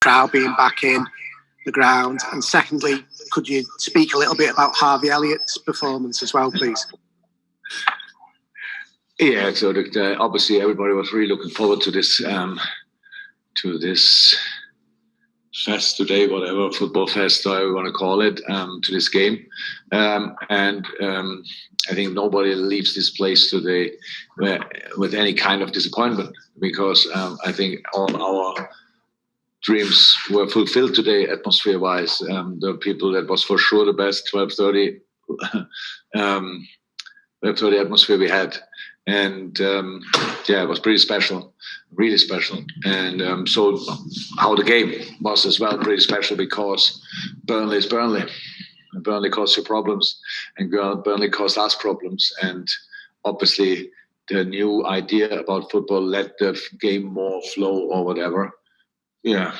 crowd being back in the ground? And secondly, could you speak a little bit about Harvey Elliott's performance as well, please? Yeah, so obviously everybody was really looking forward to this fest today, whatever football fest or we want to call it, to this game, and I think nobody leaves this place today with any kind of disappointment, because I think all our dreams were fulfilled today, atmosphere-wise. The people, that was for sure the best 12:30 atmosphere we had. And it was pretty special, really special. And so how the game was as well, pretty special, because Burnley is Burnley. And Burnley caused you problems, and Burnley caused us problems. And obviously the new idea about football, let the game more flow or whatever. Yeah,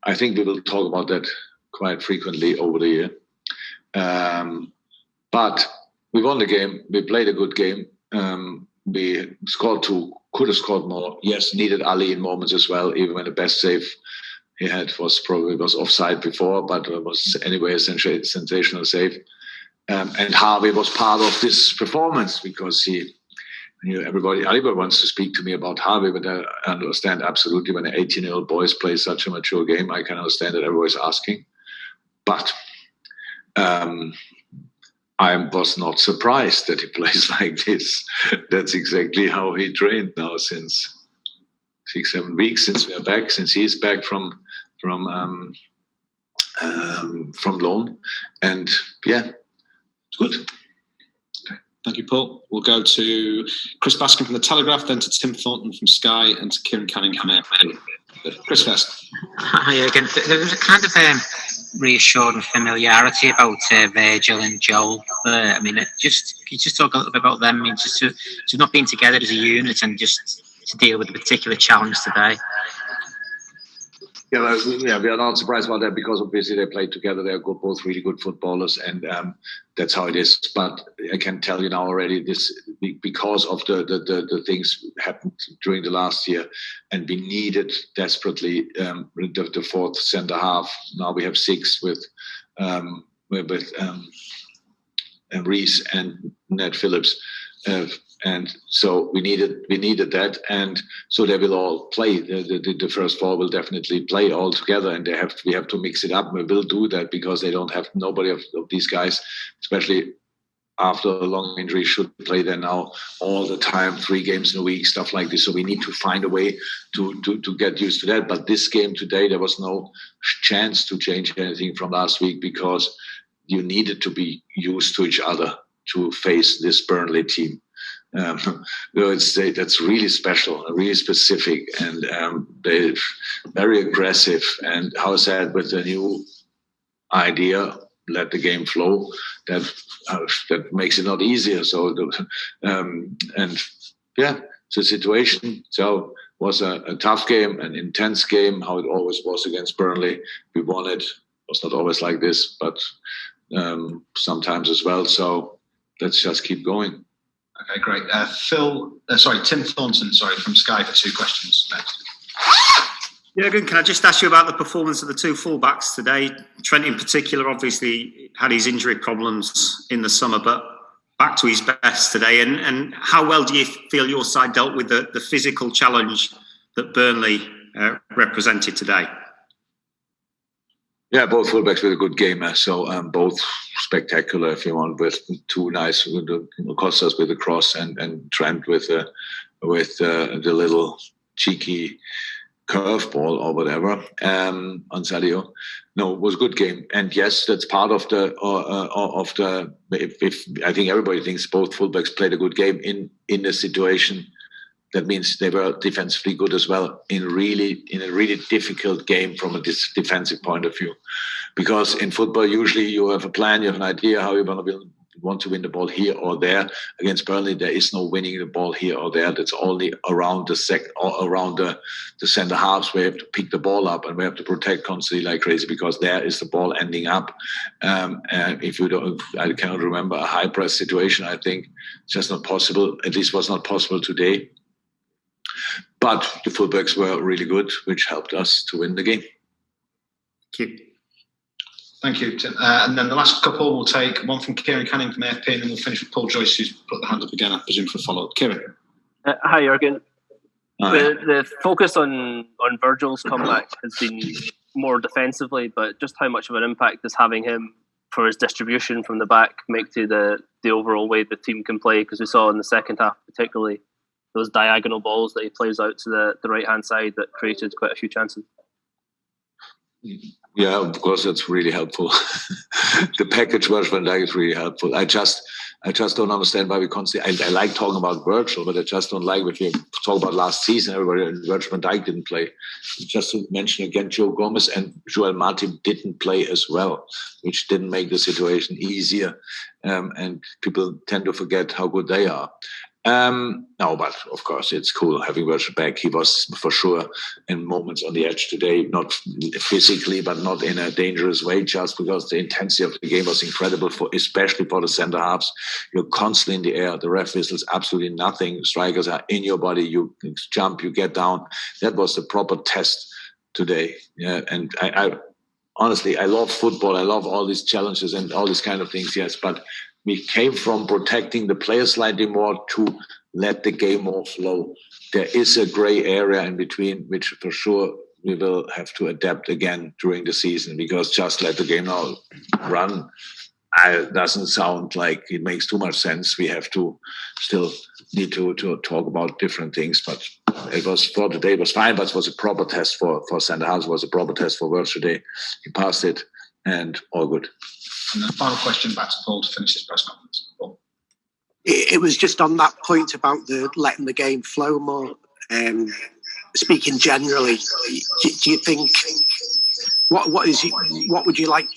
I think we will talk about that quite frequently over the year. But we won the game. We played a good game. We scored 2, could have scored more. Yes, needed Ali in moments as well, even when the best save he had was offside before, but it was anyway a sensational save. And Harvey was part of this performance, because everybody wants to speak to me about Harvey, but I understand absolutely when 18-year-old boys play such a mature game, I can understand that everybody's asking. But I was not surprised that he plays like this. That's exactly how he trained now since 6-7 weeks, since we are back, since he's back from loan. And yeah, it's good. Okay. Thank you, Paul. We'll go to Chris Baskin from The Telegraph, then to Tim Thornton from Sky, and to Kieran Canning from Air. Chris first. Hi again. There was a kind of reassuring familiarity about Virgil and Joel. I mean, can you just talk a little bit about them? I mean, just to not being together as a unit and just to deal with a particular challenge today. Yeah, we are not surprised about that, because obviously they played together. They're both really good footballers, and that's how it is. But I can tell you now already, this because of the things happened during the last year, and we needed desperately the fourth centre half. Now we have 6 with Reece and Ned Phillips. And so we needed that, and so they will all play. The first 4 will definitely play all together, and we have to mix it up. We will do that, because they don't have nobody of these guys, especially after a long injury, should play there now all the time, 3 games in a week, stuff like this. So we need to find a way to get used to that. But this game today, there was no chance to change anything from last week, because you needed to be used to each other to face this Burnley team. That's really special, really specific, and they're very aggressive. And how said, with the new idea, let the game flow, that makes it not easier. So it's a situation. So it was a tough game, an intense game, how it always was against Burnley. We won it. It was not always like this, but sometimes as well. So let's just keep going. Okay, great. Tim Thornton, from Sky for 2 questions next. Jürgen, can I just ask you about the performance of the 2 fullbacks today? Trent in particular obviously had his injury problems in the summer, but back to his best today. And how well do you feel your side dealt with the physical challenge that Burnley represented today? Yeah, both fullbacks with a good game. So both spectacular, if you want, with 2 nice, Costas with the cross and Trent with the little cheeky curveball or whatever on Sadio. No, it was a good game. And yes, that's part of the if I think everybody thinks both fullbacks played a good game in the situation. That means they were defensively good as well in a really difficult game from a defensive point of view. Because in football, usually you have a plan, you have an idea how you want to win the ball here or there. Against Burnley, there is no winning the ball here or there. That's only around the centre halves where you have to pick the ball up, and we have to protect constantly like crazy, because there is the ball ending up. And if you don't, I cannot remember a high press situation. I think it's just not possible. At least was not possible today. But the fullbacks were really good, which helped us to win the game. Thank you, Tim. And then the last couple, we'll take one from Kieran Canning from AFP, and then we'll finish with Paul Joyce, who's put the hand up again, I presume, for a follow-up. Kieran. Hi, Jurgen. Hi. The focus on Virgil's comeback has been more defensively, but just how much of an impact is having him for his distribution from the back make to the overall way the team can play? Because we saw in the second half, particularly, those diagonal balls that he plays out to the right-hand side that created quite a few chances. Yeah, of course, that's really helpful. The package Virgil van Dijk is really helpful. I just don't understand why we constantly. I like talking about Virgil, but I just don't like if you talk about last season. Everybody, Virgil van Dijk didn't play. Just to mention again, Joe Gomez and Joel Matip didn't play as well, which didn't make the situation easier. And people tend to forget how good they are. No, but of course it's cool having Virgil back. He was for sure in moments on the edge today, not physically, but not in a dangerous way, just because the intensity of the game was incredible, especially for the centre halves. You're constantly in the air. The ref whistles absolutely nothing. Strikers are in your body. You jump, you get down. That was the proper test today. Yeah, and I honestly, I love football. I love all these challenges and all these kind of things. Yes, but we came from protecting the players slightly more to let the game more flow. There is a gray area in between, which for sure we will have to adapt again during the season, because just let the game now run doesn't sound like it makes too much sense. We have to still need to talk about different things, but it was for today. It was fine, but it was a proper test for centre halves. It was a proper test for Virgil today. He passed it, and all good. And then final question back to Paul to finish his press conference. Paul. It was just on that point about letting the game flow more. Speaking generally, do you think what would you like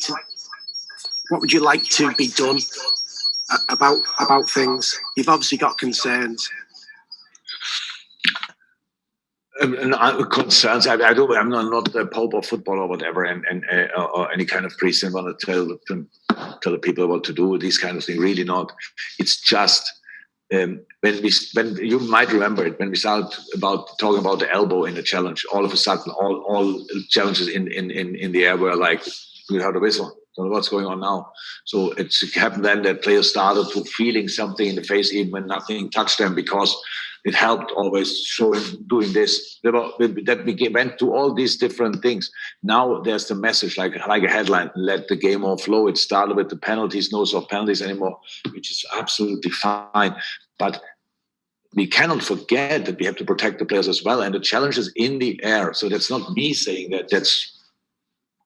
to be done about things? You've obviously got concerns. Concerns. I'm not the Pope of football or whatever, and or any kind of priest and want to tell the people what to do. These kind of things, really not. It's just when you might remember it, when we started talking about the elbow in the challenge, all of a sudden all challenges in the air were like, we heard a whistle. Don't know what's going on now. So it happened then that players started to feeling something in the face even when nothing touched them, because it helped always doing this. That we went to all these different things. Now there's the message, like a headline, let the game all flow. It started with the penalties, no soft penalties anymore, which is absolutely fine. But we cannot forget that we have to protect the players as well. And the challenge is in the air. So that's not me saying that. That's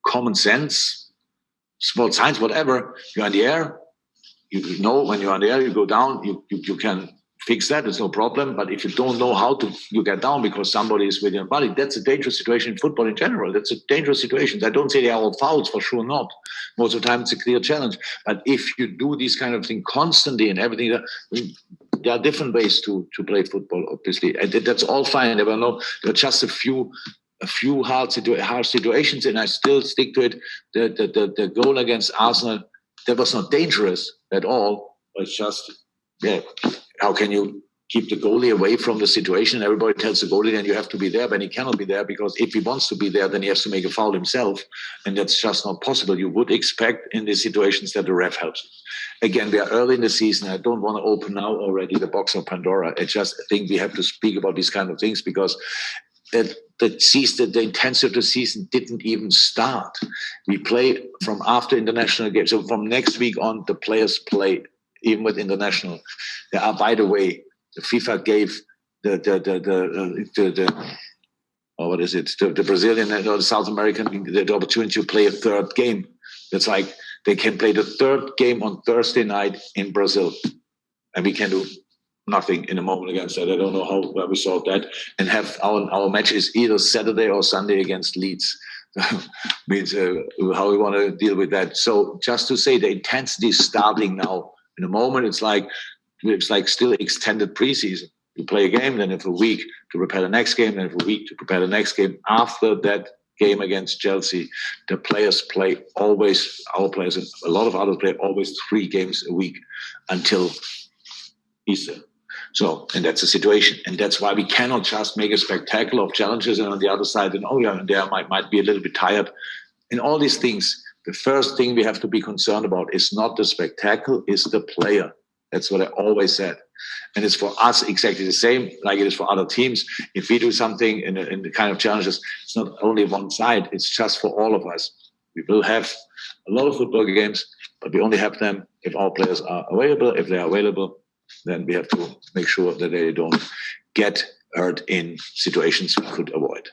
common sense, sport science, whatever. You're in the air. You know when you're in the air, you go down. You can fix that. It's no problem. But if you don't know how to, you get down because somebody is with your body. That's a dangerous situation in football in general. That's a dangerous situation. I don't say they are all fouls, for sure not. Most of the time, it's a clear challenge. But if you do these kind of things constantly and everything, there are different ways to play football, obviously. And that's all fine. There were just a few hard situations, and I still stick to it. The goal against Arsenal, that was not dangerous at all. It's just, how can you keep the goalie away from the situation? Everybody tells the goalie, then you have to be there, but he cannot be there, because if he wants to be there, then he has to make a foul himself, and that's just not possible. You would expect in these situations that the ref helps. Again, we are early in the season. I don't want to open now already the box of Pandora. I just think we have to speak about these kind of things, because the intensity of the season didn't even start. We play from after international games. So from next week on, the players play, even with international. There are, by the way, the FIFA gave the Brazilian and the South American the opportunity to play a third game. It's like they can play the third game on Thursday night in Brazil, and we can do nothing in a moment against that. I don't know where we solved that, and have our matches either Saturday or Sunday against Leeds. Means how we want to deal with that. So just to say, the intensity is starting now. In a moment, it's like still extended preseason. You play a game, then you have a week to prepare the next game, then you have a week to prepare the next game. After that game against Chelsea, the players play always, our players and a lot of others play always 3 games a week until Easter. So, and that's the situation. And that's why we cannot just make a spectacle of challenges, and on the other side, and they might be a little bit tired. in all these things, the first thing we have to be concerned about is not the spectacle, is the player. That's what I always said. And it's for us exactly the same, like it is for other teams. If we do something in the kind of challenges, it's not only one side, it's just for all of us. We will have a lot of football games, but we only have them if our players are available. If they are available, then we have to make sure that they don't get hurt in situations we could avoid.